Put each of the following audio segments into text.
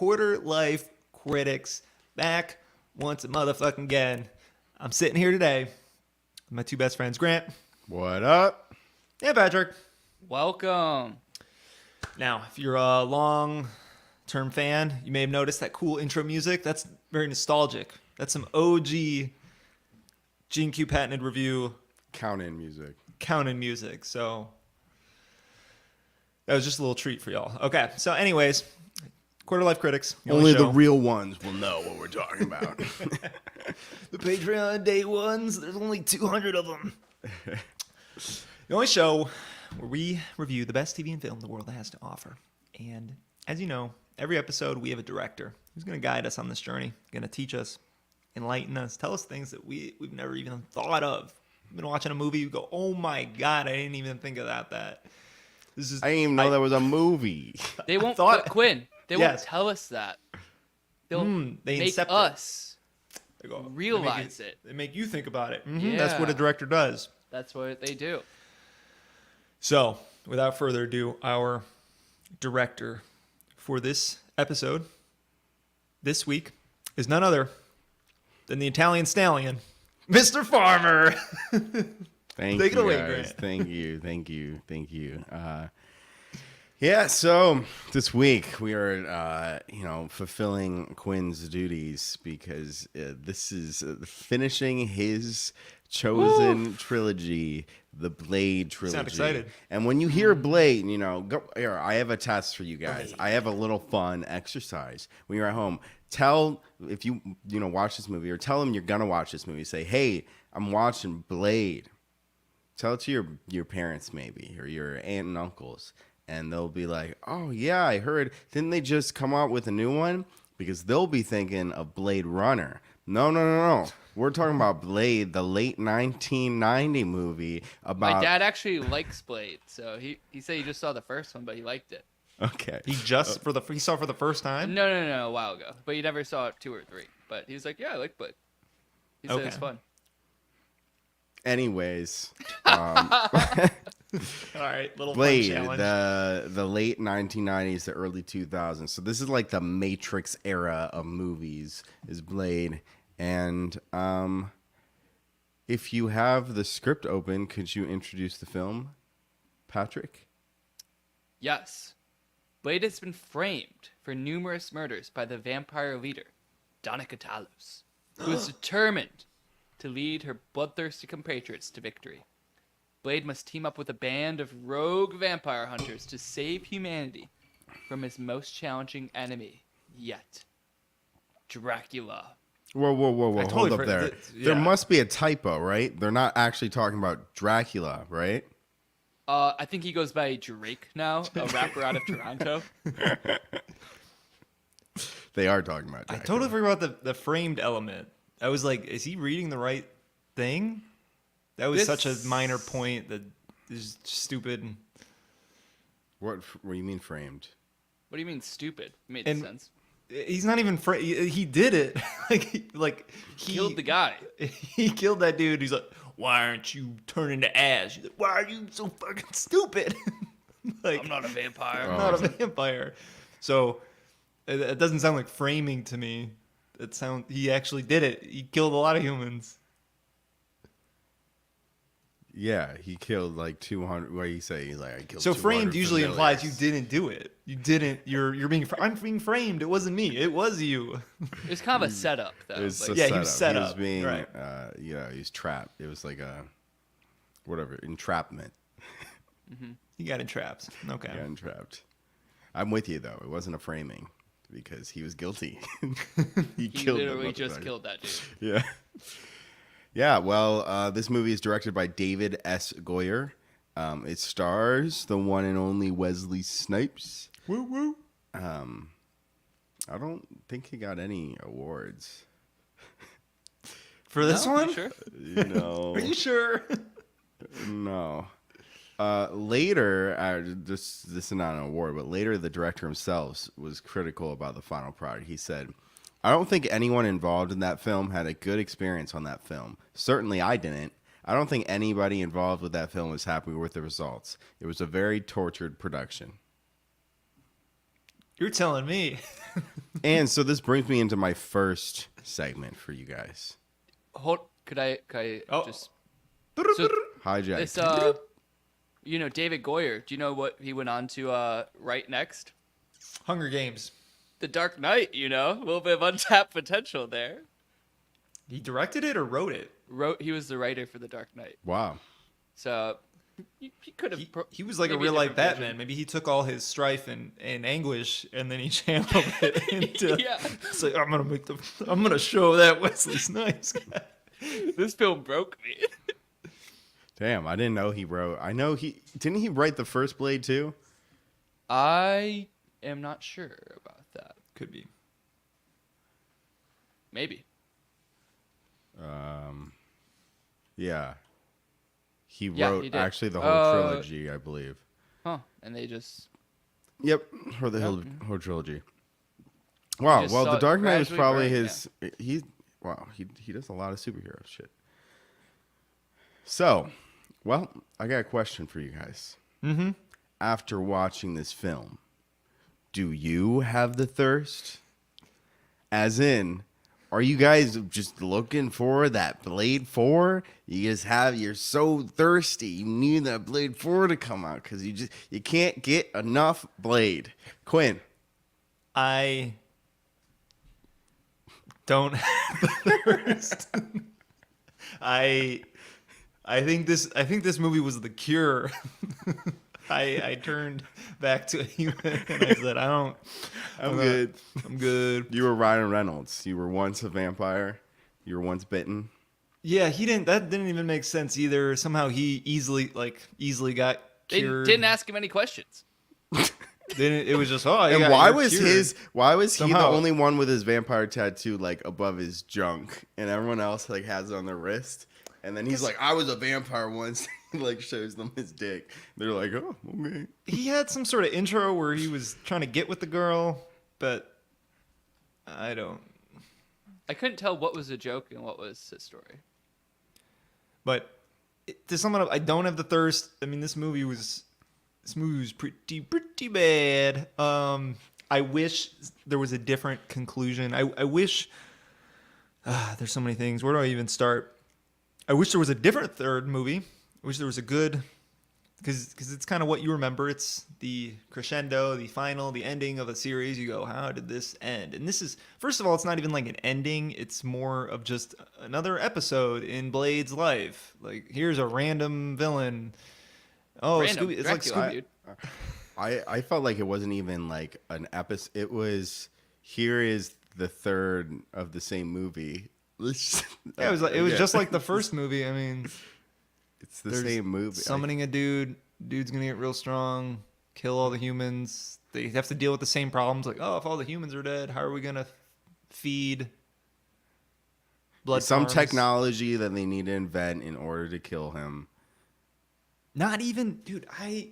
Quarter Life Critics back once a motherfucking again. I'm sitting here today with my two best friends, Grant. What up? And Patrick. Welcome. Now, if you're a long-term fan, you may have noticed that cool intro music. That's very nostalgic. That's some OG G&Q patented review. Count-in music. Count-in music. So that was just a little treat for y'all. Okay, so anyways, Quarter Life Critics. Only the real ones will know what we're talking about. The Patreon day ones, there's only 200 of them. The only show where we review the best TV and film the world has to offer. And as you know, every episode we have a director who's going to guide us on this journey, going to teach us, enlighten us, tell us things that we've never even thought of. We've been watching a movie, you go, oh my God, I didn't even think of that. I didn't even know that was a movie. They won't, Quinn, they won't tell us that. They'll make us realize it. They make you think about it. Yeah. That's what a director does. That's what they do. So, without further ado, our director for this episode this week is none other than the Italian stallion, Mr. Farmer. Take it away, guys. Grant. Thank you. Yeah, so this week we are, fulfilling Quinn's duties because this is finishing his chosen trilogy, the Blade Trilogy. Sound excited. And when you hear Blade, go here. I have a test for you guys. I have a little fun exercise. When you're at home, tell if you watch this movie, or tell them you're gonna watch this movie. Say, hey, I'm watching Blade. Tell it to your parents maybe, or your aunt and uncles. And they'll be like, oh, yeah, I heard. Didn't they just come out with a new one? Because they'll be thinking of Blade Runner. No. We're talking about Blade, the late 1990 movie about... My dad actually likes Blade, so he said he just saw the first one, but he liked it. Okay. He saw it for the first time? No, a while ago. But he never saw it 2 or 3. But he was like, yeah, I like Blade. He said it's fun. Anyways, all right, little Blade, fun challenge. the late 1990s to early 2000s. So this is like the Matrix era of movies is Blade. And if you have the script open, could you introduce the film, Patrick? Yes. Blade has been framed for numerous murders by the vampire leader, Donna Catalos, who is determined to lead her bloodthirsty compatriots to victory. Blade must team up with a band of rogue vampire hunters to save humanity from his most challenging enemy yet, Dracula. Whoa. totally Hold up there. There must be a typo, right? They're not actually talking about Dracula, right? I think he goes by Drake now, a rapper out of Toronto. They are talking about Dracula. I totally forgot about the framed element. I was like, is he reading the right thing? That was such a minor point that is stupid. What do you mean framed? What do you mean stupid? It made sense. He's not even he did it. like he Killed the guy. He killed that dude. He's like, why aren't you turning to ash? He's like, why are you so fucking stupid? I'm not a vampire. I'm not a vampire. So it doesn't sound like framing to me. He actually did it. He killed a lot of humans. Yeah, he killed like 200. What do you say? He's like, I killed. So 200 framed usually familiars. implies you didn't do it. You didn't. You're being. I'm being framed. It wasn't me. It was you. It's kind of a setup, though. It was Like, a yeah, setup. he was set He was up, being, right. he was trapped. It was like a, entrapment. He got entrapped. Okay. Yeah, entrapped. I'm with you though. It wasn't a framing because he was guilty. he killed. Literally just killed that dude. Yeah. Yeah. Well, this movie is directed by David S. Goyer. It stars the one and only Wesley Snipes. Woo woo. I don't think he got any awards. For this No? one? You sure? No. Are you sure? No. Later, this is not an award, but later the director himself was critical about the final product. He said, I don't think anyone involved in that film had a good experience on that film. Certainly I didn't. I don't think anybody involved with that film was happy with the results. It was a very tortured production. You're telling me. And so this brings me into my first segment for you guys. Could I Oh. just so Hijack. this David Goyer, do you know what he went on to write next? Hunger Games. The Dark Knight, a little bit of untapped potential there. He directed it or wrote it? He was the writer for The Dark Knight. Wow. So he could have He was like a maybe real life different Batman. version. Maybe he took all his strife and anguish and then he channeled it into. Yeah. It's like I'm gonna show that Wesley Snipes guy. This film broke me. Damn, I didn't know he wrote. I know didn't he write the first Blade too? I am not sure about that. Could be. Maybe. Yeah. He Yeah, wrote he did. actually the whole trilogy, I believe. Huh. And they just Yep, for the Yep. whole trilogy. Wow. just Well, saw The it Dark Knight is gradually probably burn, his. He does a lot of superhero shit. So, well, I got a question for you guys. Mm-hmm. After watching this film, do you have the thirst? As in, are you guys just looking for that Blade 4? You're so thirsty. You need that Blade 4 to come out because you can't get enough Blade. Quinn. I don't have the thirst. I think this movie was the cure. I turned back to a human and I said, I'm good. I'm good. You were Ryan Reynolds. You were once a vampire. You were once bitten. Yeah, that didn't even make sense either. Somehow he easily got they cured. didn't ask him any questions. Then it was just And yeah, why you're was cured. why was he Somehow. the only one with his vampire tattoo like above his junk, and everyone else like has it on their wrist? And then he's like, I was a vampire once. He like shows them his dick. They're like, oh, okay. He had some sort of intro where he was trying to get with the girl, but I don't. I couldn't tell what was a joke and what was his story. But to sum it up, I don't have the thirst. I mean, this movie was pretty bad. I wish there was a different conclusion. I wish there's so many things. Where do I even start? I wish there was a different third movie. I wish there was a good, because it's kind of what you remember. It's the crescendo, the final, the ending of a series. You go, how did this end? And this is, first of all, it's not even like an ending. It's more of just another episode in Blade's life. Like, here's a random villain. Oh, Random. Scooby! It's Dracula, like Scooby. dude. I felt like it wasn't even like an episode. It was, here is the third of the same movie. Yeah, it was just like the first movie. I mean, it's the there's same movie. summoning a dude's gonna get real strong, kill all the humans. They have to deal with the same problems. Like, oh, if all the humans are dead, how are we gonna feed blood Some farms? technology that they need to invent in order to kill him. Not even, dude. I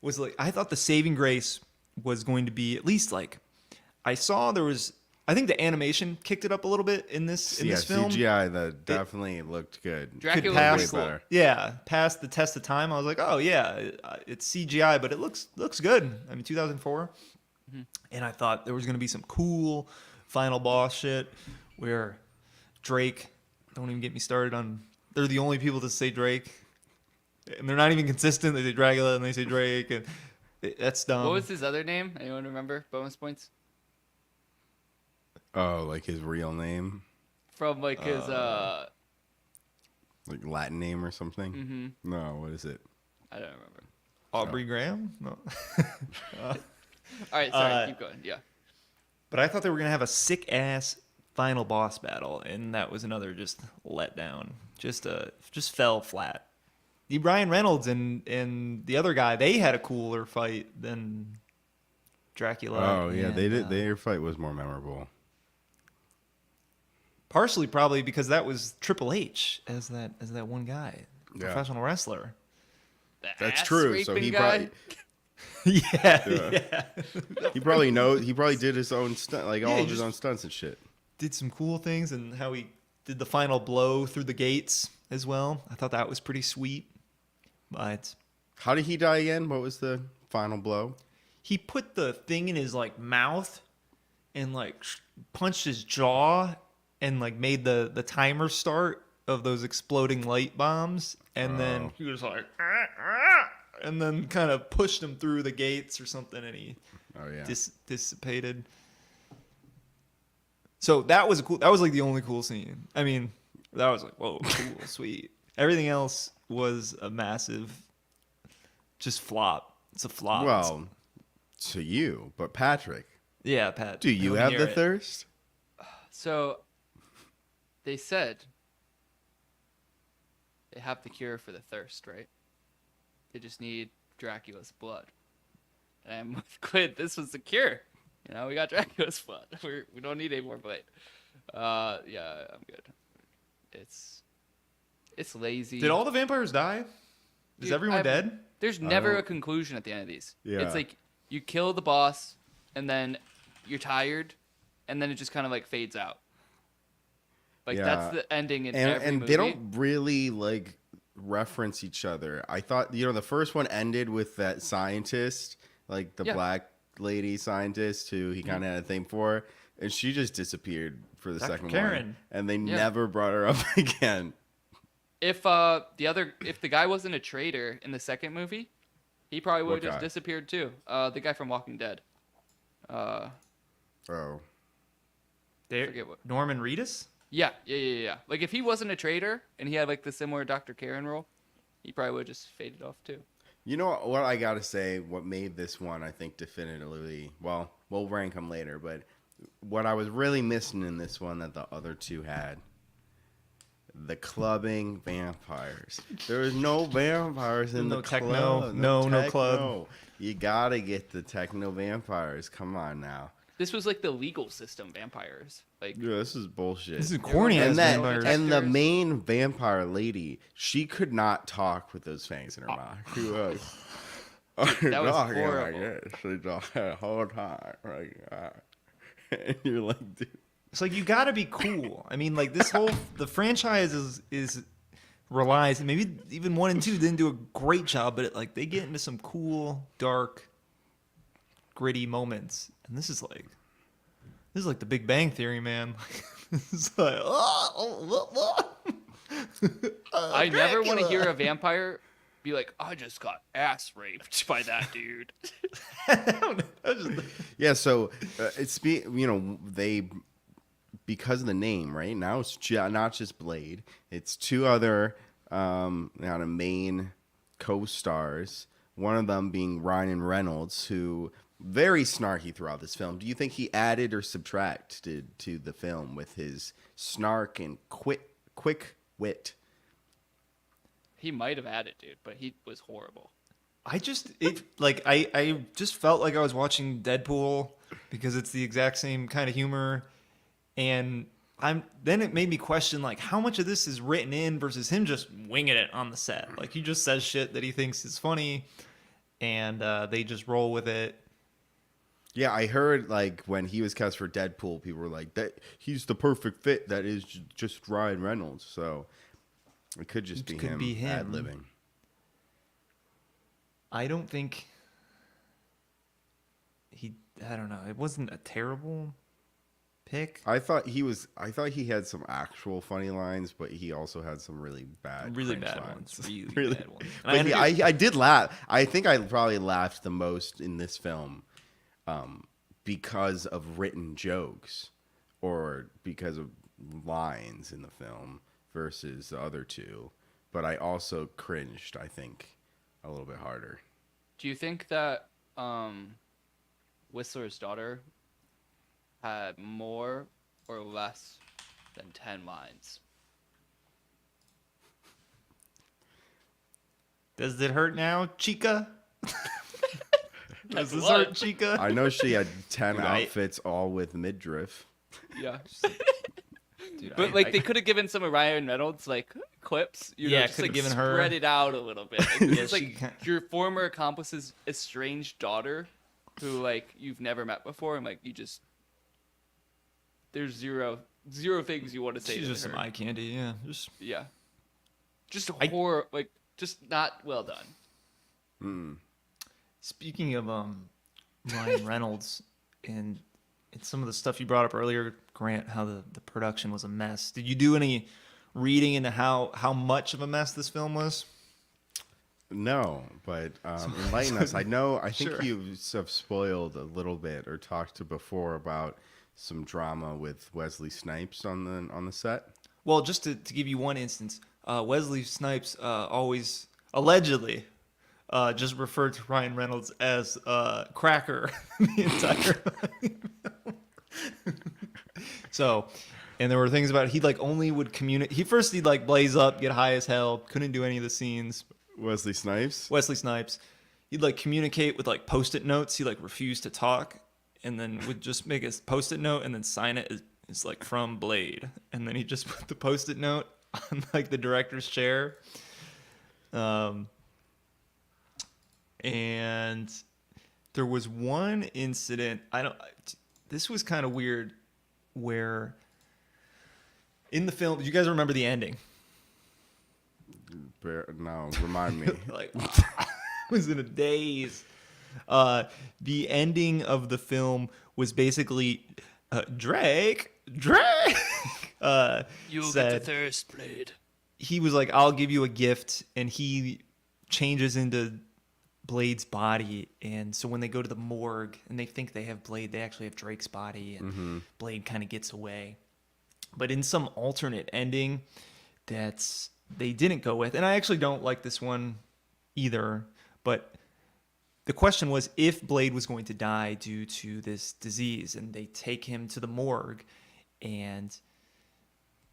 thought the saving grace was going to be at least like, I saw there was. I think the animation kicked it up a little bit in this film. CGI that definitely looked good. Dracula Could pass, was way better. yeah, past the test of time. I was like, oh yeah, it's CGI, but it looks good. I mean, 2004, and I thought there was gonna be some cool final boss shit where Drake. Don't even get me started on. They're the only people to say Drake, and they're not even consistent. They say Dracula and they say Drake, and that's dumb. What was his other name? Anyone remember? Bonus points? Oh, like his real name? From like his Like Latin name or something? No, what is it? I don't remember. Aubrey Graham? No. All right, sorry, keep going. Yeah. But I thought they were gonna have a sick ass final boss battle, and that was another just letdown. Just fell flat. The Ryan Reynolds and the other guy, they had a cooler fight than Dracula. Oh, yeah, and, they did. Their fight was more memorable. Partially probably because that was Triple H as that one guy, Yeah. professional wrestler. The That's ass true. So raping he guy? probably yeah. he probably knows. He probably did his own stunt, like all he of his just- own stunts and shit. Did some cool things, and how he did the final blow through the gates as well. I thought that was pretty sweet. But How did he die again? What was the final blow? he put the thing in his like mouth and like punched his jaw and like made the timer start of those exploding light bombs, and then he was like, and then kind of pushed him through the gates or something, and he dissipated. So that was cool. That was like the only cool scene. I mean, that was like, whoa, cool, sweet. Everything else was a massive, just flop. It's a flop. Well, to you, but Patrick, yeah, Pat. do you have the thirst? So, they said they have the cure for the thirst, right? They just need Dracula's blood. And I'm with Quinn. This was the cure. You know, we got Dracula's blood. We don't need any more Blade. Yeah, I'm good. It's lazy. Did all the vampires die? Is Dude, everyone dead? There's never a conclusion at the end of these. Yeah. It's like you kill the boss, and then you're tired, and then it just kind of like fades out. Like that's the ending in every and movie. they don't really like reference each other. I thought the first one ended with that scientist, like the black lady scientist who he kind of had a thing for, and she just disappeared for the Dr. second Karen. one, and they never brought her up again. If the guy wasn't a traitor in the second movie, he probably would have just guy? disappeared too. The guy from Walking Dead. Oh, Forget what. Norman Reedus? Yeah. Like if he wasn't a traitor and he had like the similar Dr. Karen role, he probably would have just faded off too. you know what I gotta say? What made this one, I think, definitively. Well, we'll rank them later, but what I was really missing in this one that the other two had. The clubbing vampires. There was no vampires in No the techno. club. No club. You gotta get the techno vampires. Come on now. This was like the legal system vampires. Like Yeah, this is bullshit. This is corny and ass that vampires. and the Detectors. main vampire lady, she could not talk with those fangs in her mouth. She was that was talking horrible. like this. She talked the whole time like that. And you're like, dude. It's like you gotta be cool. I mean, like this whole the franchise is relies, and maybe even 1 and 2 didn't do a great job, but like they get into some cool, dark, gritty moments, and this is like the Big Bang Theory, man. It's like I never want to hear a vampire be like, I just got ass raped by that dude. Yeah, so they because of the name, right? Now it's not just Blade. It's two other main co-stars. One of them being Ryan Reynolds, who very snarky throughout this film. Do you think he added or subtracted to the film with his snark and quick wit? He might have added, dude, but he was horrible. I just felt like I was watching Deadpool because it's the exact same kind of humor, and then it made me question like how much of this is written in versus him just winging it on the set. Like he just says shit that he thinks is funny, and they just roll with it. Yeah, I heard like when he was cast for Deadpool, people were like, "That he's the perfect fit. That is just Ryan Reynolds." So it could just be him ad-libbing. I don't think I don't know. It wasn't a terrible pick. I thought he had some actual funny lines, but he also had some really bad Really cringe bad lines. ones. Really, Really bad ones. But I did laugh. I think I probably laughed the most in this film because of written jokes or because of lines in the film versus the other two. But I also cringed, I think, a little bit harder. Do you think that Whistler's daughter had more or less than 10 lines? Does it hurt now, Chica? Does this what? hurt, Chica? I know she had 10 Dude, outfits all with midriff. Yeah. Dude, But like they could have given some of Ryan Reynolds like clips, Yeah, just coulda like given her- spread it out a little bit. Like, it's she like can- your former accomplice's estranged daughter, who like you've never met before, and like you just there's zero things you want to say She's to just her. some eye candy, yeah. Just horror, like just not well done. Speaking of Ryan Reynolds and some of the stuff you brought up earlier, Grant, how the production was a mess. Did you do any reading into how much of a mess this film was? No, but enlighten us. I think Sure. you have spoiled a little bit or talked to before about some drama with Wesley Snipes on the set. Well, just to give you one instance, Wesley Snipes always allegedly just referred to Ryan Reynolds as Cracker the entire So, and there were things about he like only would communicate. He'd like blaze up, get high as hell, couldn't do any of the scenes. Wesley Snipes. Wesley Snipes, he'd like communicate with like post-it notes. He like refused to talk, and then would just make a post-it note and then sign it as like from Blade, and then he just put the post-it note on like the director's chair. And there was one incident. This was kind of weird, where in the film, do you guys remember the ending? No, remind me. Like, I was in a daze. The ending of the film was basically Drake. You'll said, get the thirst, Blade. He was like, "I'll give you a gift," and he changes into Blade's body. And so when they go to the morgue and they think they have Blade, they actually have Drake's body, and Blade kind of gets away. But in some alternate ending that's they didn't go with, and I actually don't like this one either, but the question was if Blade was going to die due to this disease, and they take him to the morgue, and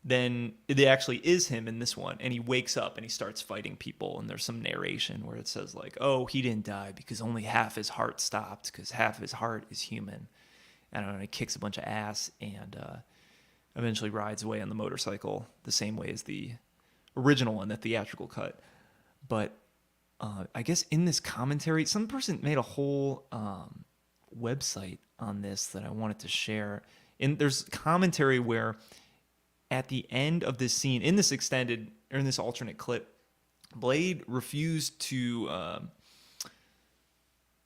then it actually is him in this one, and he wakes up and he starts fighting people, and there's some narration where it says like, oh, he didn't die because only half his heart stopped, because half his heart is human. I don't know, he kicks a bunch of ass and eventually rides away on the motorcycle the same way as the original one, the theatrical cut. But I guess in this commentary, some person made a whole website on this that I wanted to share. And there's commentary where at the end of this scene, in this extended, or in this alternate clip, Blade refused to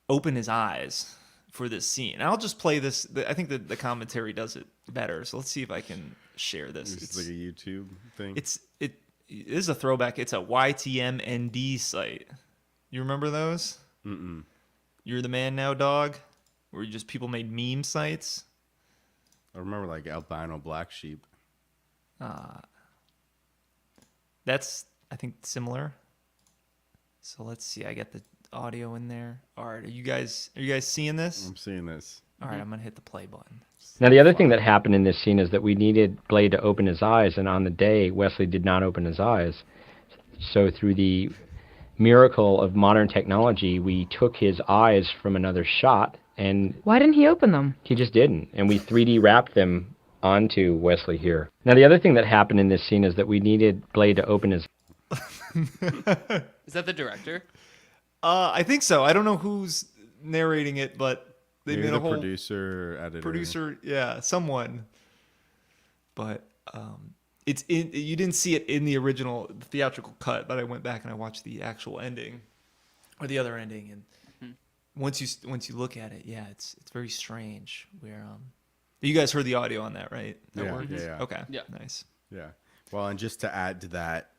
open his eyes for this scene. And I'll just play this. I think that the commentary does it better. So let's see if I can share this. It's like a YouTube thing. It is a throwback. It's a YTMND site. You remember those? Mm-mm. You're the Man Now, Dog? Where just people made meme sites? I remember like albino black sheep. That's, I think, similar. So let's see. I got the audio in there. All right. Are you guys seeing this? I'm seeing this. All right. I'm going to hit the play button. Now, the other thing that happened in this scene is that we needed Blade to open his eyes, and on the day, Wesley did not open his eyes. So through the miracle of modern technology, we took his eyes from another shot, and Why didn't he open them? he just didn't. And we 3D wrapped them onto Wesley here. Now, the other thing that happened in this scene is that we needed Blade to open his... Is that the director? I think so. I don't know who's narrating it, but they Maybe made the a whole producer, editor. producer, yeah, someone. But it's in. You didn't see it in the original theatrical cut, but I went back and I watched the actual ending, or the other ending, and once you look at it, yeah, it's very strange. Where you guys heard the audio on that, right? That Yeah, worked? yeah. Okay. Yeah. Nice. Yeah. Well, and just to add to that,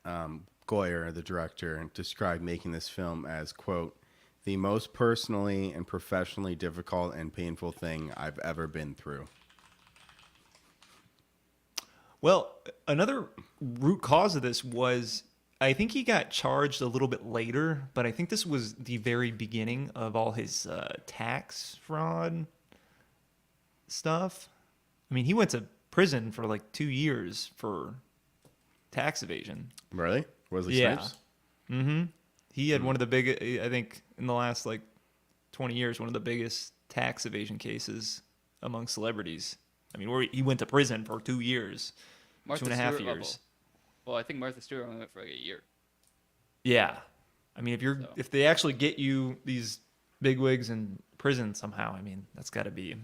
Goyer, the director, described making this film as, quote, the most personally and professionally difficult and painful thing I've ever been through. Well, another root cause of this was, I think he got charged a little bit later, but I think this was the very beginning of all his tax fraud stuff. I mean, he went to prison for like 2 years for tax evasion. Really? Wesley Yeah. Snipes? Mm-hmm. He had one of the biggest, I think, in the last like 20 years, one of the biggest tax evasion cases among celebrities. I mean, where he went to prison for 2 years, Martha 2.5 Stewart years. level. Well, I think Martha Stewart only went for like a year. Yeah. I mean, So. if they actually get you these bigwigs in prison somehow, I mean, that's got to be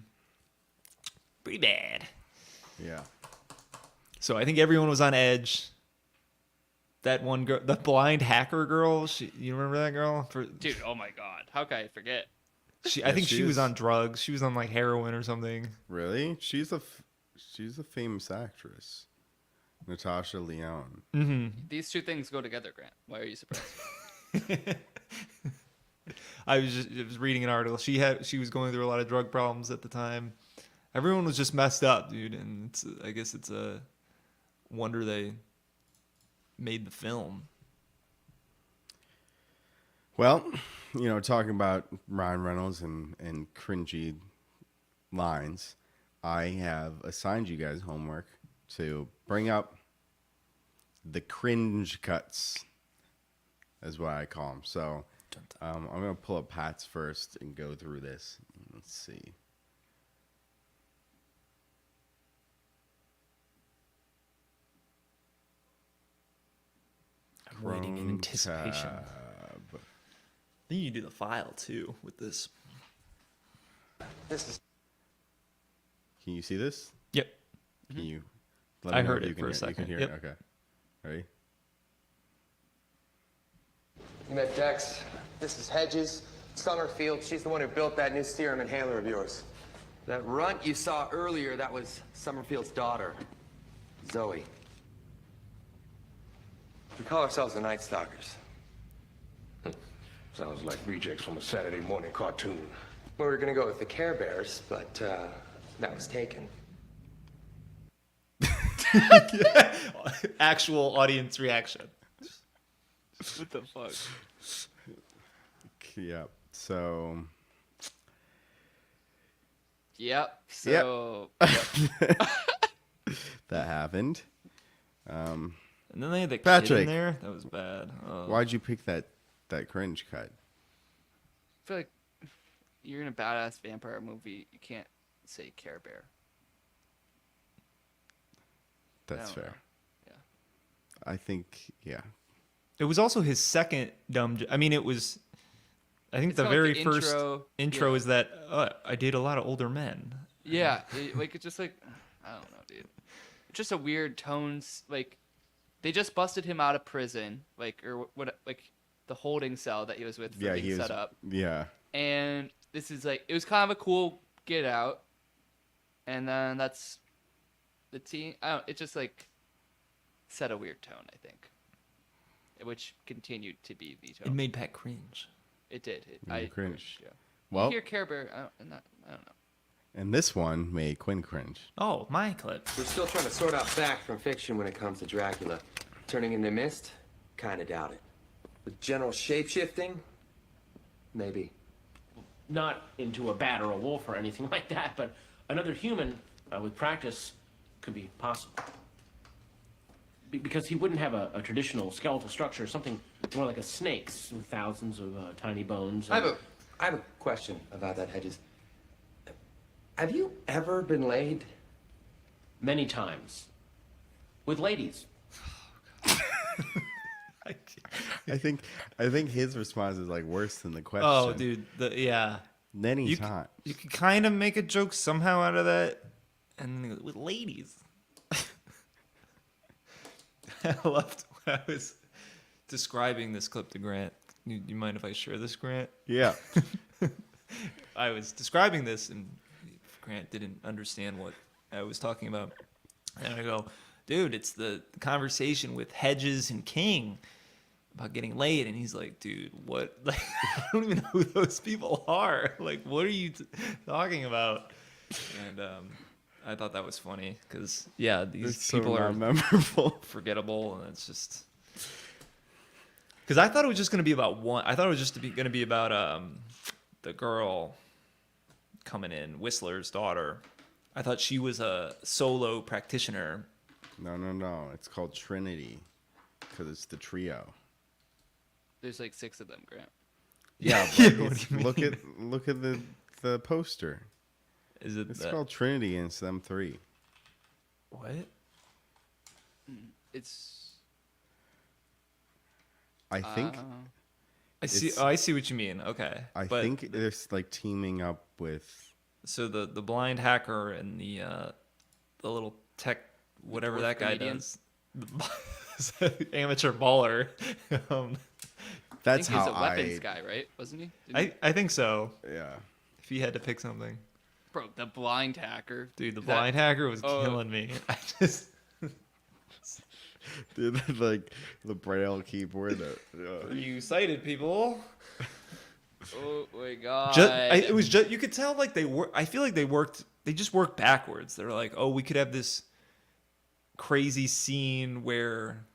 pretty bad. Yeah. So I think everyone was on edge. That one girl, the blind hacker girl, you remember that girl? Dude, oh my god. How could I forget? I think she she was is. on drugs. She was on like heroin or something. Really? She's a famous actress, Natasha Lyonne. These two things go together, Grant. Why are you surprised? I was reading an article. She was going through a lot of drug problems at the time. Everyone was just messed up, dude, and I guess it's a wonder they made the film. Well, talking about Ryan Reynolds and cringy lines, I have assigned you guys homework to bring up the cringe cuts, is what I call them. So I'm going to pull up Pat's first and go through this. Let's see. I'm waiting in anticipation. Tab. I think you do the file too with this. Can you see this? Yep. Can you? I me know heard if it for a You second. can hear Yep. it. Okay. Ready? You met Dex. This is Hedges. Summerfield. She's the one who built that new serum inhaler of yours. That runt you saw earlier, that was Summerfield's daughter, Zoe. We call ourselves the Night Stalkers. Sounds like rejects from a Saturday morning cartoon. We were gonna go with the Care Bears, but that was taken. Actual audience reaction. What the fuck? Yep. So. Yep. So. That happened. And then they had the kid Patrick. in there. That was bad. Why'd you pick that cringe cut? I feel like if you're in a badass vampire movie, you can't say Care Bear. That's I don't fair. know. Yeah. I think, yeah. It was also his second dumb. I mean, it was. I think It's the kinda like very the first intro yeah. is that I date a lot of older men. Yeah, like it's just like I don't know, dude. It's just a weird tones. Like they just busted him out of prison, like or what, like the holding cell that he was with for Yeah, being he was. set up. Yeah. And this is like it was kind of a cool get out, and then that's the team. I don't. It just like set a weird tone, I think, which continued to be the tone. It made Pat cringe. It did. Made cringe. Yeah. Well- You hear Care Bear? I don't know. And this one made Quinn cringe. Oh, my clip. We're still trying to sort out fact from fiction when it comes to Dracula. Turning into mist? Kinda doubt it. With general shape-shifting? Maybe. Not into a bat or a wolf or anything like that, but another human with practice could be possible. Because he wouldn't have a traditional skeletal structure, something more like a snake's with thousands of tiny bones. I have a question about that, Hedges. Have you ever been laid? Many times. With ladies. I think his response is like worse than the question. Oh, dude. Yeah. Then he's You hot. you could kind of make a joke somehow out of that, and then he goes, with ladies. I loved when I was describing this clip to Grant. You mind if I share this, Grant? Yeah. I was describing this, and Grant didn't understand what I was talking about. And I go, dude, it's the conversation with Hedges and King about getting laid. And he's like, dude, what? Like, I don't even know who those people are. Like, what are you talking about? And I thought that was funny because, yeah, these It's so people are not memorable. forgettable, and it's just because I thought it was just going to be about one. I thought it was just going to be about the girl coming in, Whistler's daughter. I thought she was a solo practitioner. No. It's called Trinity because it's the trio. There's like 6 of them, Grant. Yeah, Yeah, but what it's- do you look at the poster. Is it It's that? called Trinity and it's them 3. What? It's I think I see. It's- Oh, I see what you mean. Okay, I but think they're like teaming up with. so the blind hacker and the little tech whatever dwarf that guy comedian? does, the amateur baller. That's I think how he's a weapons guy, right? Wasn't he? Didn't he? I think so. Yeah. if he had to pick something. Bro, the blind hacker. Dude, the blind hacker was killing me. I just... Dude, like the braille keyboard. Are you sighted, people? Oh my god. It was just, you could tell like they were, I feel like they just worked backwards. They're like, oh, we could have this crazy scene where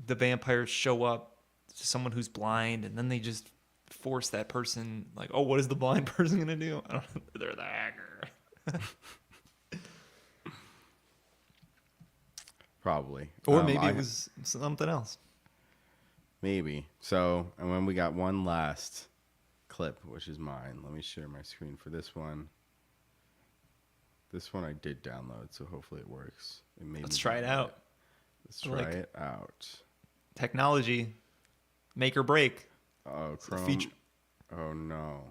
the vampires show up to someone who's blind, and then they just force that person, like, oh, what is the blind person gonna do? I don't know. They're the hacker. Probably. Or maybe it was something else. Maybe. So, and then we got one last clip, which is mine. Let me share my screen for this one. This one I did download, so hopefully it works. Let's try it out. Let's try it out. Technology, make or break. Oh, It's a Chrome. feature. Oh no,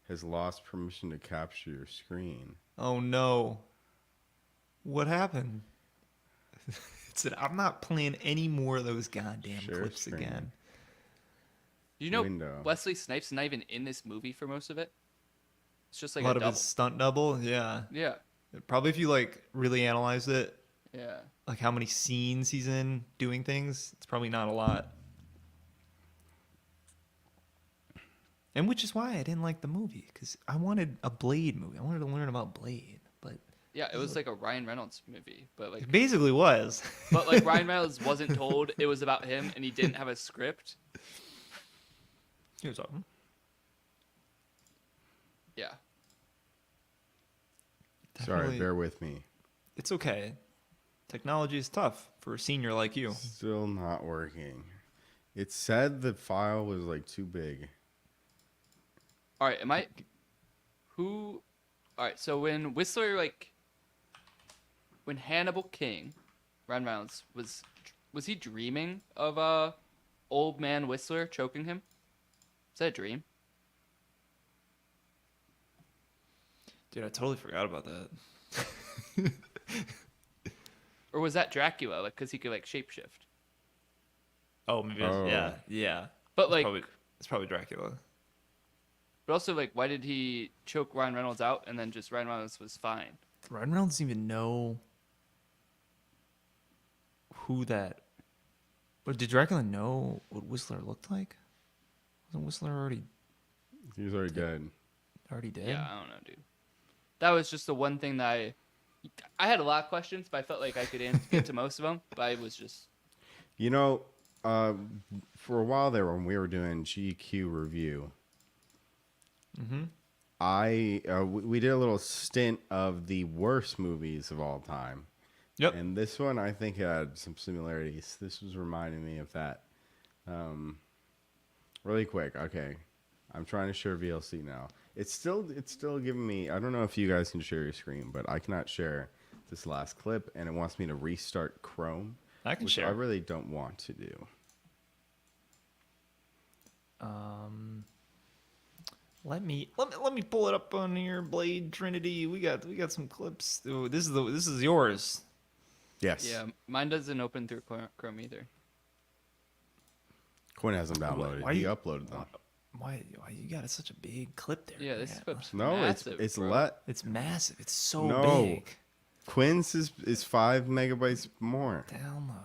has lost permission to capture your screen. Oh no. What happened? It said, I'm not playing any more of those goddamn Share clips screen. again. You know, Window. Wesley Snipes not even in this movie for most of it. It's just like A lot of double. his stunt double, yeah. Yeah, Probably if you like really analyze it, yeah. like how many scenes he's in doing things, it's probably not a lot. And which is why I didn't like the movie, because I wanted a Blade movie. I wanted to learn about Blade, but Yeah, it was like a Ryan Reynolds movie, but like, it basically was. but like Ryan Reynolds wasn't told it was about him, and he didn't have a script. Here's something. Yeah, Sorry, Definitely- bear with me. It's okay. Technology is tough for a senior like you. Still not working. It said the file was like too big. all right. Am I? Who? All right. So when Whistler, like, when Hannibal King, Ryan Reynolds was he dreaming of old man Whistler choking him? Is that a dream? Dude, I totally forgot about that. Or was that Dracula? Like, cause he could like shapeshift. Oh, maybe. Oh. Yeah. But like, It's probably Dracula. but also like, why did he choke Ryan Reynolds out and then just Ryan Reynolds was fine? Ryan Reynolds doesn't even know who that. But did Dracula know what Whistler looked like? Wasn't Whistler He was already dead. already dead? Yeah, I don't know, dude. That was just the one thing that I had a lot of questions, but I felt like I could get to most of them. But I was just You know, for a while there when we were doing GQ review, we did a little stint of the worst movies of all time. Yep. And this one I think had some similarities. This was reminding me of that. Really quick, okay. I'm trying to share VLC now. It's still giving me, I don't know if you guys can share your screen, but I cannot share this last clip, and it wants me to restart Chrome. I can which share. I really don't want to do. Let me pull it up on your Blade Trinity. We got some clips. Ooh, this is yours. Yes. yeah. Mine doesn't open through Chrome either. Quinn has them downloaded. Why he you- uploaded them. Why you got such a big clip there? Yeah, this man? clip's No, massive, it's bro. let. It's massive. It's so No. big. Quinn's is 5 megabytes more. Download.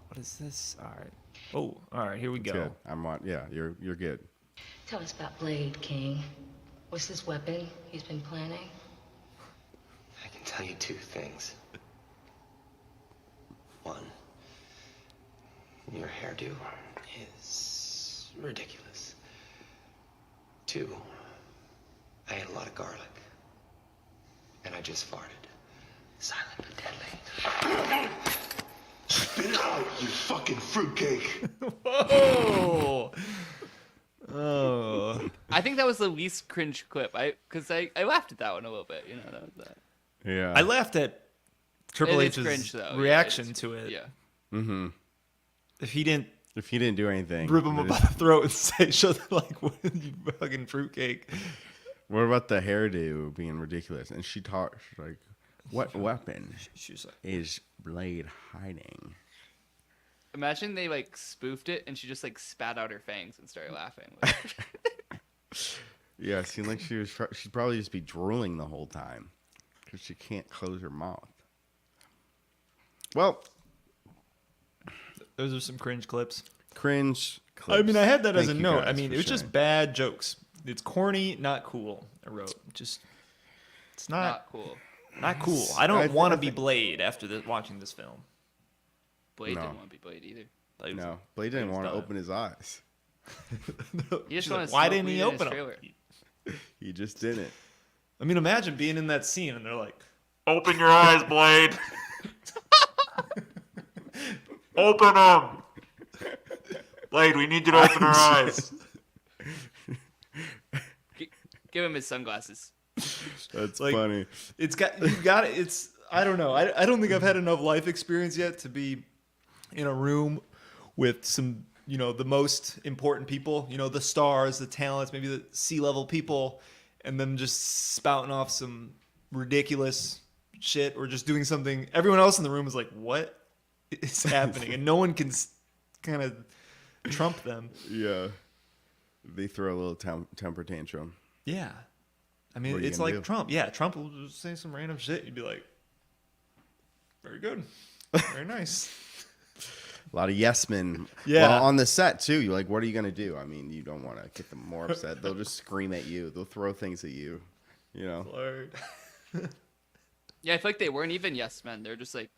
What is this? All right. Oh, all right. Here we It's go. good. I'm on. Yeah, you're good. Tell us about Blade, King. What's this weapon he's been planning? I can tell you two things. One, your hairdo is ridiculous. Two, I ate a lot of garlic. And I just farted. Silent but deadly. Spit it out, you fucking fruitcake. Oh. Oh. I think that was the least cringe clip. Because I laughed at that one a little bit. You know, that was that. Yeah. I laughed at Triple It is H's cringe, though. Yeah, reaction it's- to it. Yeah. Mm-hmm. If he didn't If he didn't do anything. rip him but by the throat and say, "Show them like what you fucking fruitcake." What about the hairdo being ridiculous? And she's like, what weapon She's like, is Blade hiding? Imagine they like spoofed it and she just like spat out her fangs and started laughing. Like, Yeah, it seemed like she'd probably just be drooling the whole time because she can't close her mouth. Well, Those are some cringe clips. cringe clips. I mean, I had that as a Thank you note. guys I mean, for it was just sharing. bad jokes. It's corny, not cool. I wrote. It's Not cool. not cool. I I don't want to think- be Blade after watching this film. Blade No. didn't want to be Blade either. Blade was- No, Blade didn't was want to done. open his eyes. He just She's wanted like, to why smoke didn't weed he in his open trailer. them? He just didn't. I mean, imagine being in that scene and they're like, "Open your eyes, Blade. Open them, Blade. We need you to open our eyes." Give him his sunglasses. That's Like- funny. It's got you got it. It's I don't know. I don't think I've had enough life experience yet to be in a room with some, the most important people, the stars, the talents, maybe the C-level people, and them just spouting off some ridiculous shit or just doing something. Everyone else in the room is like, "What is happening?" And no one can kind of trump them. Yeah. They throw a little temper tantrum. Yeah. I What mean, are you it's gonna like do? Trump. Yeah, Trump will just say some random shit. You'd be like, "Very good. Very nice." A lot of yes men. Yeah. Well, on the set too. You're like, what are you gonna do? I mean, you don't want to get them more upset. They'll just scream at you. They'll throw things at you. Lord. Yeah, I feel like they weren't even yes men. They're just like,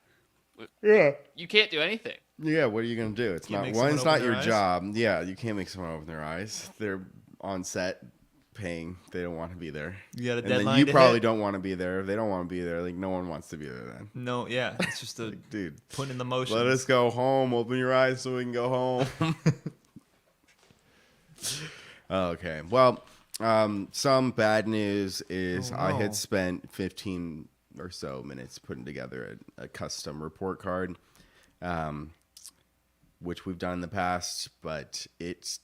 Yeah. you can't do anything. Yeah. What are you gonna do? It's Can't not make one. someone It's open not their your eyes? job. Yeah. You can't make someone open their eyes. They're on set, paying. They don't want to be there. You got a And deadline then you to probably hit? don't want to be there. If they don't want to be there, like no one wants to be there then. No, yeah. It's just a Dude, putting in the motion. let us go home. Open your eyes so we can go home. Okay. Well, some bad news is Oh, I no. had spent 15 or so minutes putting together a custom report card, which we've done in the past, but it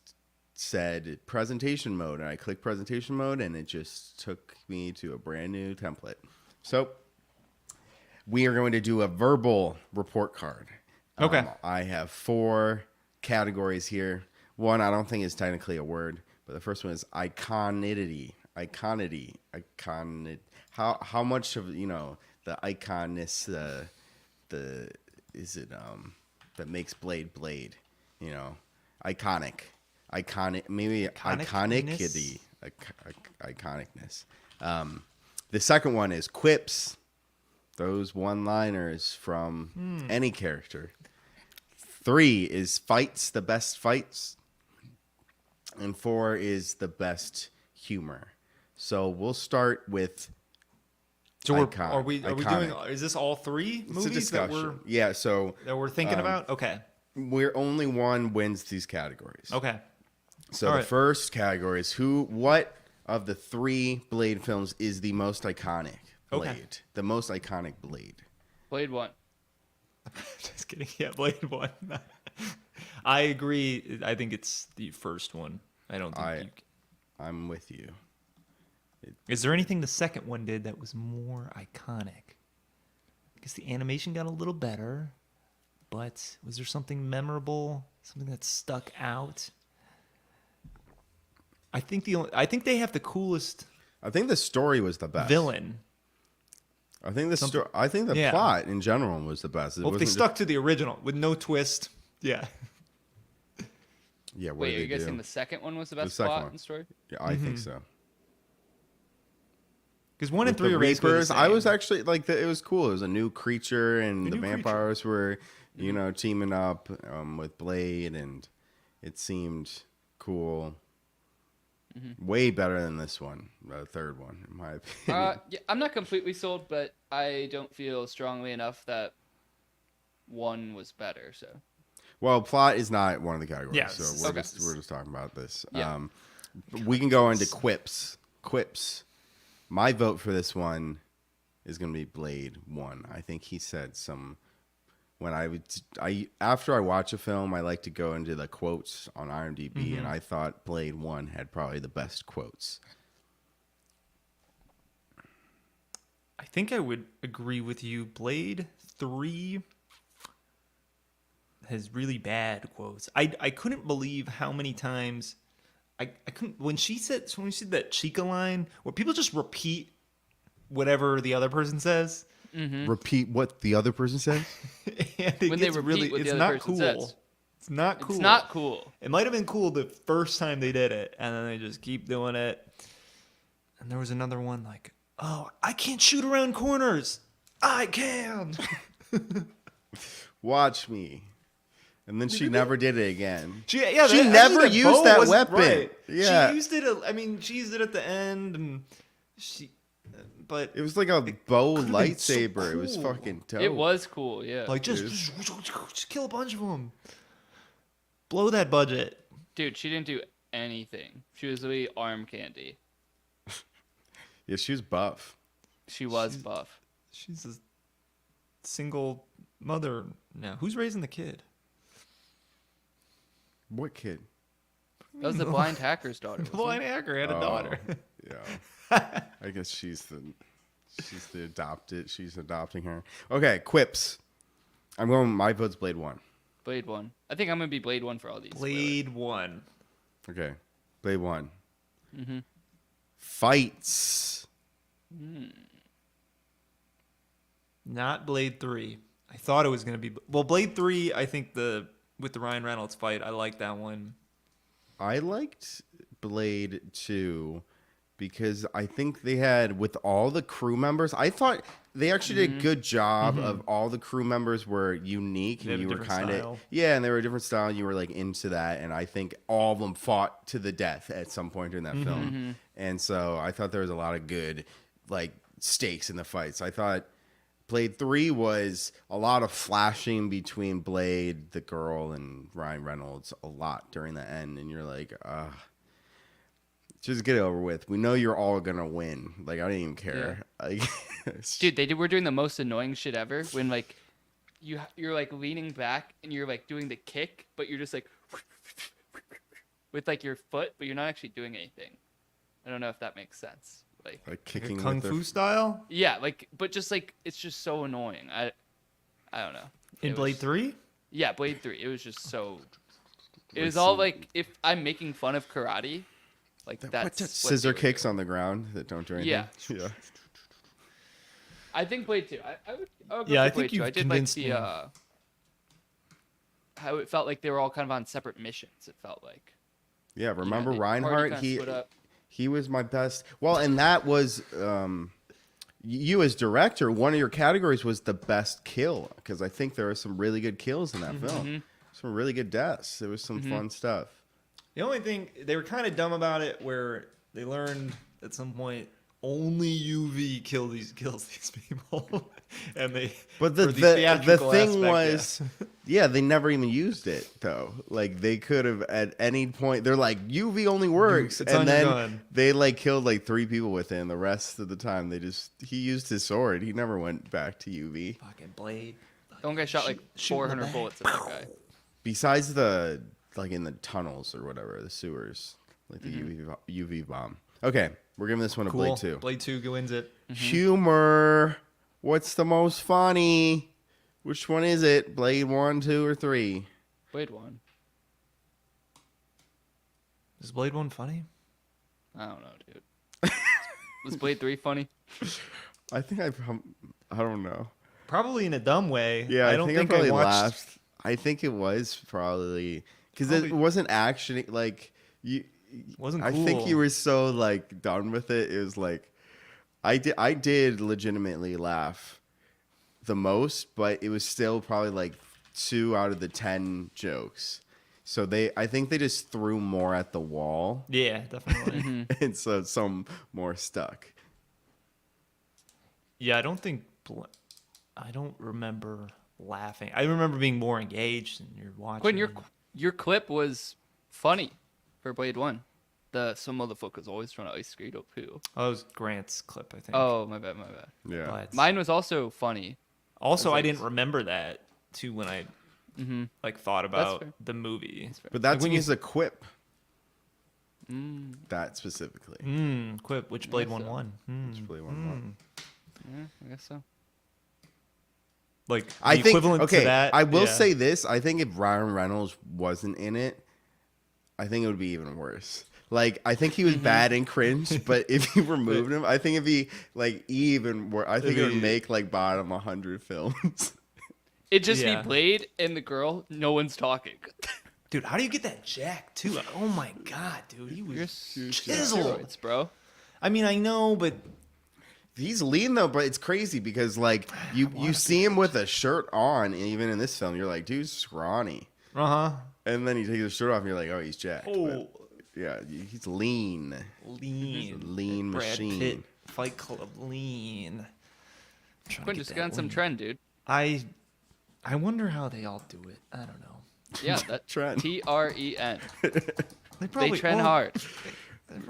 said presentation mode, and I clicked presentation mode, and it just took me to a brand new template. So we are going to do a verbal report card. Okay. I have 4 categories here. One, I don't think is technically a word, but the first one is iconity. Iconity. How much of the iconness the is it that makes Blade. Iconic. Maybe Iconicness? iconicness. The second one is quips. Those one-liners from any character. 3 is fights, the best fights. And 4 is the best humor. So we'll start with So are iconic. we doing? Is this all 3 it's a movies that discussion. Yeah, so we're thinking about? Okay. we're only one wins these categories. Okay. So All the right. first category is what of the 3 Blade films is the most iconic Blade? Okay. The most iconic Blade. Blade 1. Just kidding. Yeah, Blade 1. I agree. I think it's the first one. I don't think I'm with you. Is there anything the second one did that was more iconic? I guess the animation got a little better, but was there something memorable, something that stuck out? I think they have the coolest I think the story was the best. villain. I think the Yeah. plot in general was the best. It Well, if they wasn't stuck to the original with no twist, yeah. yeah, what Wait, did are you they guys do? saying the second one was the best second plot one. and story? Yeah, I think Mm-hmm. so. Because 1 and With 3 the are basically the Reapers, I was same. actually like, it was cool. It was a new creature, and the new creature. vampires were, teaming up with Blade, and it seemed cool. Way better than this one, the third one, in my opinion. Yeah, I'm not completely sold, but I don't feel strongly enough that 1 was better. So Well, plot is not one of the categories, Yeah, so this we're is- just talking about this. Yeah. We can go into quips. Quips. My vote for this one is going to be Blade 1. I think he said some. When after I watch a film, I like to go into the quotes on IMDb, and I thought Blade 1 had probably the best quotes. I think I would agree with you. Blade 3 has really bad quotes. I couldn't believe how many times I couldn't when she said that Chica line where people just repeat whatever the other person says. Repeat what the other person says. And it When they gets repeat really, what the it's other not person cool. says. It's not cool. It's not cool. It might have been cool the first time they did it, and then they just keep doing it. And there was another one like, "Oh, I can't shoot around corners. I can." Watch me. And then she never did it again. She She never used that weapon. Yeah. She used it. She used it at the end, and but It was like a bow could've been so lightsaber. It was cool. fucking dope. It was cool, yeah. like just kill a bunch of them. Blow that budget. Dude, she didn't do anything. She was really arm candy. Yeah, she was buff. She was buff. She's a single mother now. Who's raising the kid? What kid? That was the blind hacker's daughter. The wasn't blind hacker had a daughter. Yeah. I guess she's the adopted. She's adopting her. Okay, quips. I'm going. My vote's Blade 1. it? Blade 1. I think I'm going to be Blade 1 for all these. Blade 1. Okay, Blade 1. Mm-hmm. Fights. Not Blade 3. I thought it was going to be. Well, Blade 3, I think with the Ryan Reynolds fight, I like that one. I liked Blade 2 because I think they had, with all the crew members, I thought they actually did a good job of all the crew members were unique. They And had you a were different kind style. of, yeah, and they were a different style. And you were like into that. And I think all of them fought to the death at some point during that film. And so I thought there was a lot of good, like, stakes in the fights. I thought Blade 3 was a lot of flashing between Blade, the girl, and Ryan Reynolds a lot during the end. And you're like, just get it over with. We know you're all going to win. Like, I didn't even care. Like, Dude, were doing the most annoying shit ever when, like, you're, like, leaning back and you're, like, doing the kick, but you're just, like, with, like, your foot, but you're not actually doing anything. I don't know if that makes sense. like kicking Kung with their Fu style? Yeah, like, but just, like, it's just so annoying. I don't know. In It Blade was- 3? Yeah, Blade 3. It was just so... It Like was all, some- like, if I'm making fun of karate, like, that's... What's that? what Scissor they were kicks doing. on the ground that don't do anything. Yeah. Yeah. I think Blade 2. I would go Yeah, for I Blade think 2. you've I did like convinced the me. how it felt like they were all kind of on separate missions. It felt like. Yeah. Remember the party Reinhardt? kinda split up. He was my best. Well, and that was you as director. One of your categories was the best kill because I think there were some really good kills in that film. Some really good deaths. There was some fun stuff. The only thing, they were kind of dumb about it where they learned at some point only UV kills these people. And they But for the theatrical thing aspect, was, yeah, they never even used it though. Like they could have at any point. They're like UV only works, It's on and your then gun. they like killed like 3 people with it. And the rest of the time, he used his sword. He never went back to UV. Fucking Blade. That one guy shot like shoot in the 400 back. bullets at that guy. Besides the like in the tunnels or whatever, the sewers, like the UV bomb. Okay, we're giving this one a Cool. Blade 2. Blade 2 wins it. Humor. What's the most funny? Which one is it? Blade 1, 2, or 3? Blade 1. Is Blade 1 funny? I don't know, dude. Was Blade 3 funny? I think I don't know. Probably in a dumb way. Yeah, I don't I think probably I watched. laughed. I think it was probably because it Probably- wasn't action like you. Wasn't I think cool. you were so like done with it. It was like I did legitimately laugh the most, but it was still probably like 2 out of the 10 jokes. So I think they just threw more at the wall, Yeah, definitely. and so some more stuck. Yeah, I don't remember laughing. I remember being more engaged and you're watching. Quinn, your clip was funny for Blade 1. Some motherfuckers always trying to ice skate up hill. Oh, it was Grant's clip, I think. Oh, my bad. Yeah, But Mine was also funny. also, was I like- didn't remember that too when I like thought about fair. the movie. but that Like to when me you- is a quip. That specifically. Quip. Which Blade guess 1 so. won? It's really one. Yeah, I guess so. Like the I think equivalent okay. to that. I will yeah. say this: I think if Ryan Reynolds wasn't in it, I think it would be even worse. Like, I think he was bad and cringe, but if you removed him, I think it'd be like even more. I think it would make like bottom 100 films. It'd just Yeah. be Blade and the girl. No one's talking. Dude, how do you get that jack too? Oh my god, dude, he was You're chiseled. steroids, bro. I mean, I know, but He's lean though, but it's crazy because like you see him with a shirt on, and even in this film, you're like, dude's scrawny, and then he takes his shirt off, and you're like, oh, he's jacked. Oh. But, yeah, he's lean. lean, Lean Brad machine. Pitt, Fight Club, lean. I'm trying to Quinn, get just that get on some lean. trend, dude. I wonder how they all do it. I don't know. Yeah, that Trend. T-R-E-N. They They trend hard.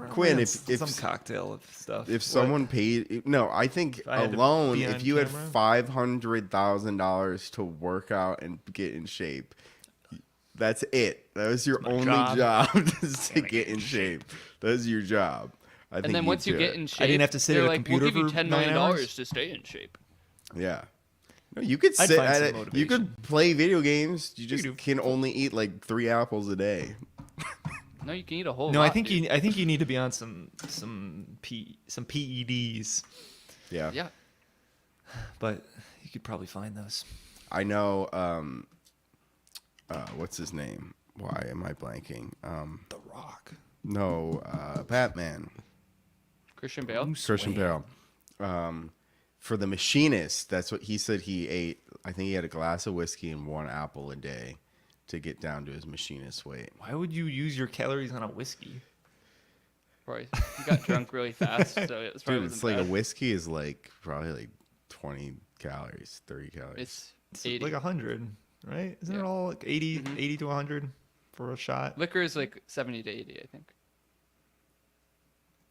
Quinn, if some cocktail of stuff. if someone paid, no, I think I had to alone, be on if you had camera? $500,000 to work out and get in shape, that's it. That was your only job. job, is to get in shape. That was your job. I think And then you'd once you do get it. in shape, didn't have to sit they're at a like, computer we'll give you for $10 9 million hours? to stay in shape. Yeah. No, you could I'd sit find at some it. You motivation. could play video games. You just do. can only eat like 3 apples a day. No, you can eat a whole No, lot, I think dude. you need to be on some PEDs, Yeah. Yeah. but you could probably find those. I know. What's his name? Why am I blanking? The Rock. No, Batman. Christian Bale. Christian Bale. For The Machinist, that's what he said he ate. I think he had a glass of whiskey and 1 apple a day to get down to his machinist weight. Why would you use your calories on a whiskey? Probably he got drunk really fast, so it was probably Dude, it's wasn't like bad. a whiskey is like probably like 20 calories, 30 calories. It's 80. Like 100, right? Isn't it Yeah. all like 80 to 100 for a shot? Liquor is like 70 to 80, I think.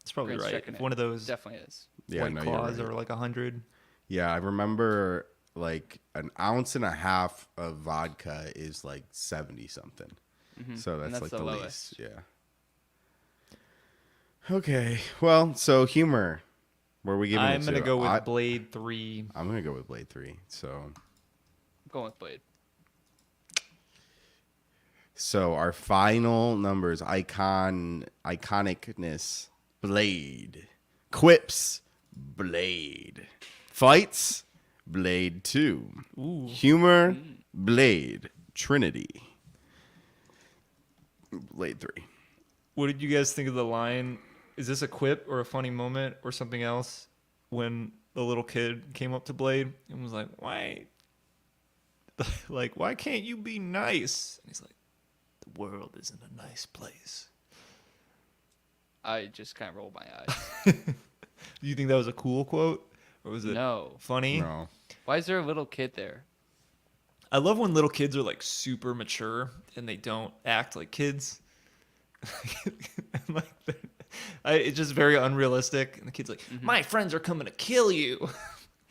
It's probably Grant's right. checking If it. one of those Definitely is. Yeah, White no, you're Claws right. are like 100. Yeah, I remember like an ounce and a half of vodka is like 70 something. So And that's like that's the the lowest. least. Yeah. Okay. Well, so humor. Where are we giving I'm it gonna to? go with Blade 3. I'm gonna go with Blade 3. So I'm going with Blade. our final numbers: iconicness, Blade; quips, Blade; fights, Blade 2; humor, Blade; Trinity, Blade 3. What did you guys think of the line? Is this a quip or a funny moment or something else? When the little kid came up to Blade and was like, "Why, like, why can't you be nice?" And he's like, "The world isn't a nice place." I just kind of rolled my eyes. Do you think that was a cool quote, or was it No. funny? No. Why is there a little kid there? I love when little kids are like super mature and they don't act like kids. Like, it's just very unrealistic. And the kid's like, "My friends are coming to kill you."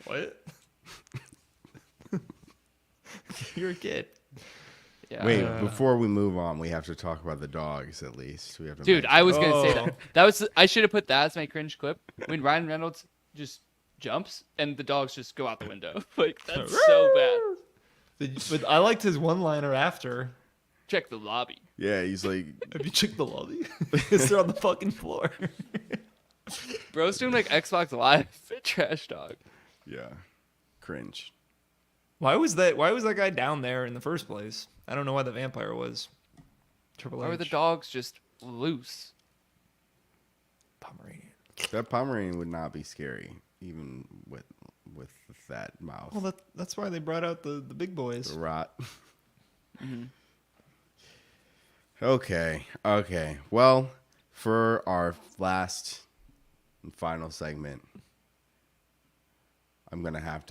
What? You're a kid. Yeah. Wait, before we move on, we have to talk about the dogs at least. We have to Dude, mention- I was gonna say Oh. that. I should have put that as my cringe clip when Ryan Reynolds just jumps and the dogs just go out the window. Like that's so bad. But I liked his one-liner after. Check the lobby. Yeah, he's like, Have you checked the lobby? Because they're on the fucking floor. Bro's doing like Xbox Live trash dog. yeah, cringe. Why was that guy down there in the first place? I don't know why the vampire was. Triple Why were the H. dogs just loose? Pomeranian. That Pomeranian would not be scary, even with that mouth. Well, that's why they brought out the big boys. The rot. Okay. Well, for our last and final segment, I'm gonna have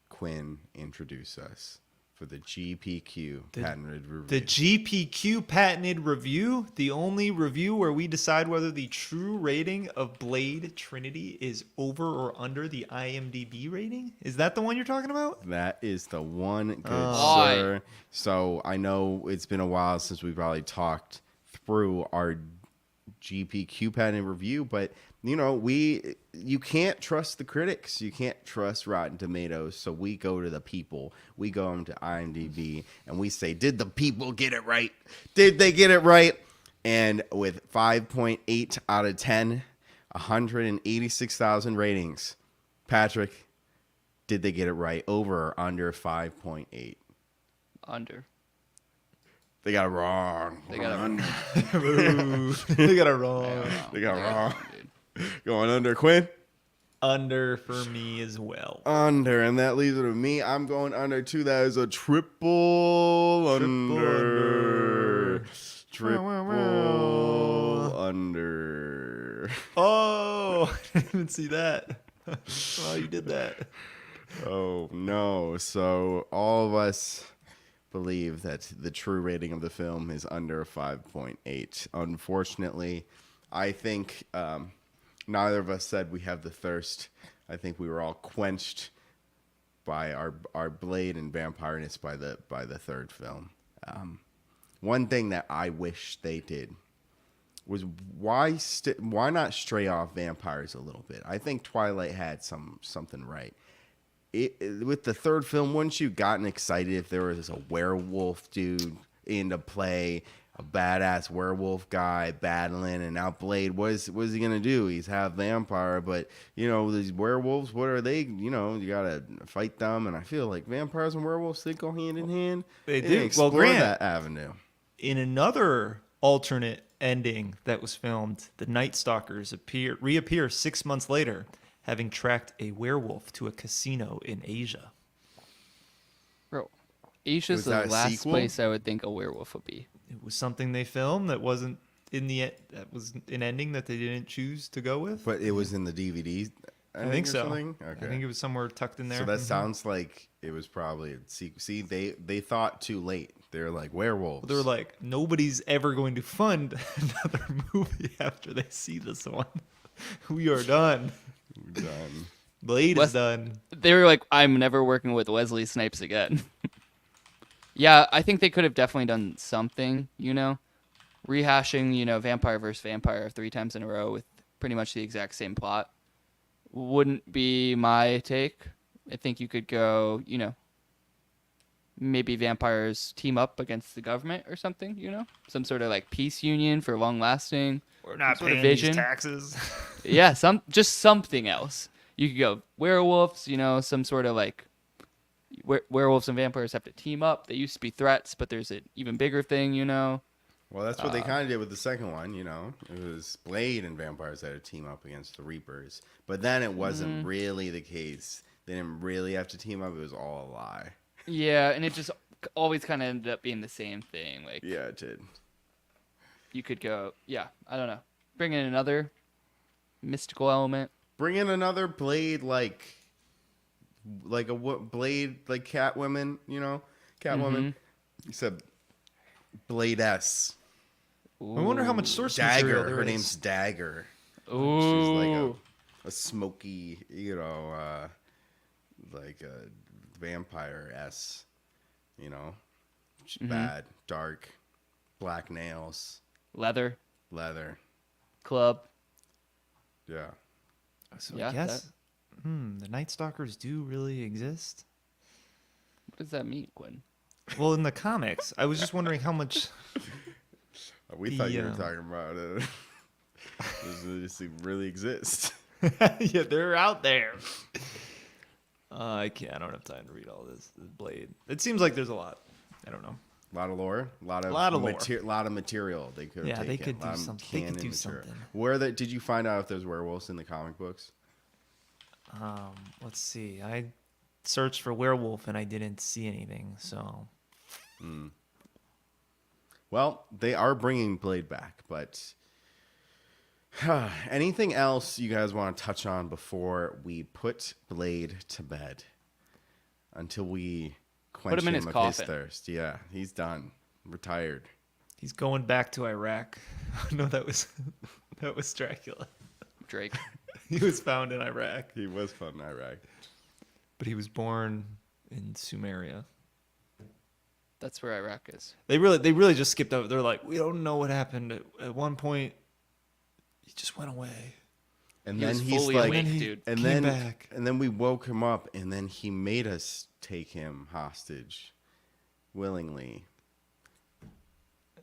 Quinn introduce us for the GPQ patented review. The GPQ patented review, the only review where we decide whether the true rating of Blade Trinity is over or under the IMDb rating. Is that the one you're talking about? That is the one, good Oh. sir. So I know it's been a while since we probably talked through our GPQ patent review, but you know, you can't trust the critics. You can't trust Rotten Tomatoes. So we go to the people. We go into IMDb and we say, did the people get it right? Did they get it right? And with 5.8 out of 10, 186,000 ratings. Patrick, did they get it right? Over or under 5.8? Under. They got it wrong. They got it under. They got it wrong. They got it wrong. Dude. Going under, Quinn? Under for me as well. Under, and that leaves it to me. I'm going under too. That is a triple under. Triple under. Oh, I didn't even see that. Oh, you did that. Oh no! So all of us believe that the true rating of the film is under 5.8. Unfortunately, I think neither of us said we have the thirst. I think we were all quenched by our Blade and vampireness by the third film. One thing that I wish they did was why not stray off vampires a little bit. I think Twilight had something right. With the third film, wouldn't you gotten excited if there was a werewolf dude into play, a badass werewolf guy battling, and now Blade, what is he gonna do? He's half vampire, but these werewolves, what are they? You gotta fight them, and I feel like vampires and werewolves, they go hand in hand. They didn't do. explore Well, Grant, that avenue. in another alternate ending that was filmed, the Night Stalkers reappear 6 months later, having tracked a werewolf to a casino in Asia. Bro, Asia's Was the that a last sequel? place I would think a werewolf would be. It was something they filmed that wasn't that was an ending that they didn't choose to go with. But it was in the DVD. I think or so. something? I Okay. think it was somewhere tucked in there. So that Mhm. sounds like it was probably a sequel. See, they thought too late. They're like werewolves. They're like, nobody's ever going to fund another movie after they see this one. We are done. We're done. Blade Wes- is done. They were like, I'm never working with Wesley Snipes again. Yeah, I think they could have definitely done something, rehashing, vampire versus vampire 3 times in a row with pretty much the exact same plot. Wouldn't be my take. I think you could go, maybe vampires team up against the government or something, some sort of like peace union for long lasting. We're not sort of paying these vision. taxes. Yeah, just something else. You could go werewolves, some sort of like werewolves and vampires have to team up. They used to be threats, but there's an even bigger thing, Well, that's what they kind of did with the second one. It was Blade and vampires that had to team up against the Reapers. But then it wasn't really the case. They didn't really have to team up. It was all a lie. Yeah, and it just always kind of ended up being the same thing. Like, Yeah, it did. you could go, yeah, I don't know. Bring in another mystical element. Bring in another Blade like Blade like Catwoman, Catwoman. Except Blade S. I wonder how much source Dagger. material there Her is. name's Dagger. Ooh. She's like a smoky, like a vampire S. She's bad, dark, black nails, Leather, leather. club. Yeah. So Yeah, I guess the Night Stalkers do really exist. What does that mean, Quinn? Well, in the comics, I was just wondering how much. We thought you were talking about does this really exist? Yeah, they're out there. I can't. I don't have time to read all this. The Blade. It seems like there's a lot. I don't know. A lot of lore, a lot of lore. lot of material they could have Yeah, taken. they could a do lot of something. They could canon do material. something. Did you find out if there's werewolves in the comic books? Let's see. I searched for werewolf and I didn't see anything. So Well, they are bringing Blade back, but anything else you guys want to touch on before we put Blade to bed? Until we quench him in his of coffin. his thirst. Yeah, he's done. Retired. he's going back to Iraq. No, that was Dracula. Drake. He was found in Iraq, He was found in Iraq. but he was born in Sumeria. That's where Iraq is. They really just skipped over. They're like, we don't know what happened. At one point, he just went away. And He then was he's fully like, awake, he dude. and came then back. and then we woke him up, and then he made us take him hostage willingly.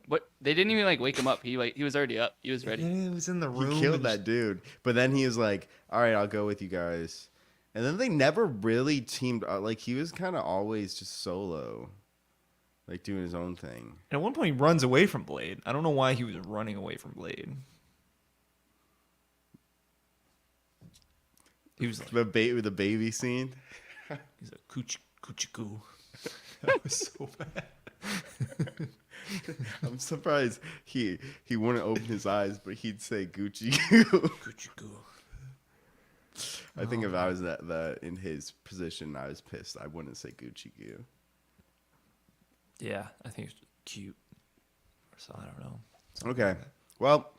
What? They didn't even like wake him up. He was already up. He was ready. Yeah, it was in the room. He killed and that dude. But then he was like, all right, I'll go with you guys. And then they never really teamed up. Like, he was kind of always just solo, like doing his own thing. At one point, he runs away from Blade. I don't know why he was running away from Blade. He was like, The baby scene. he's a coochie goo. That was so bad. I'm surprised he wouldn't open his eyes, but he'd say Gucci goo. Coochie goo. I think if I was that in his position, I was pissed. I wouldn't say Gucci goo. Yeah, I think it's cute. So I don't know. Okay. Well,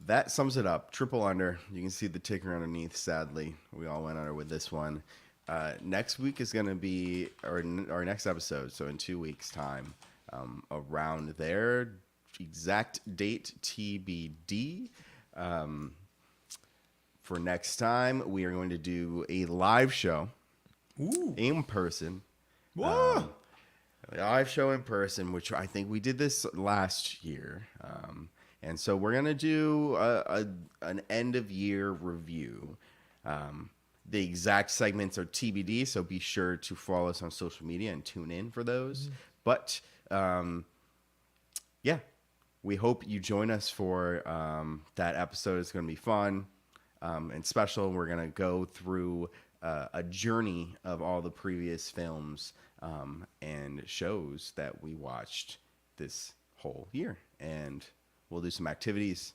that sums it up. Triple under. You can see the ticker underneath. Sadly, we all went under with this one. Next week is going to be our next episode. So in 2 weeks' time, around there, exact date TBD. For next time, we are going to do a live show in person. Whoa! A live show in person, which I think we did this last year. And so we're going to do an end of year review. The exact segments are TBD, so be sure to follow us on social media and tune in for those. But yeah, we hope you join us for that episode. It's going to be fun and special. We're going to go through a journey of all the previous films and shows that we watched this whole year. And we'll do some activities,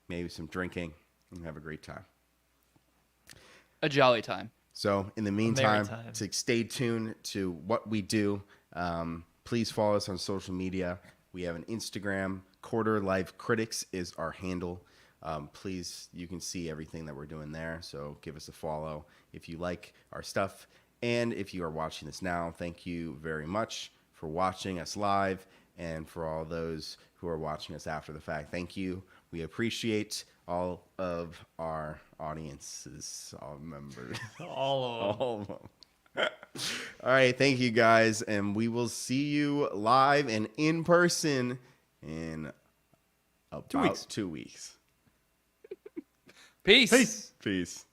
maybe some drinking, and have a great time. A jolly time. So in the meantime, time. to stay tuned to what we do, please follow us on social media. We have an Instagram. Quarter Life Critics is our handle. Please, you can see everything that we're doing there. So give us a follow if you like our stuff. And if you are watching this now, thank you very much for watching us live. And for all those who are watching us after the fact, thank you. We appreciate all of our audiences, all members. All of them. All of them. All right, thank you guys, and we will see you live and in person in about 2 weeks. Peace. Peace. Peace.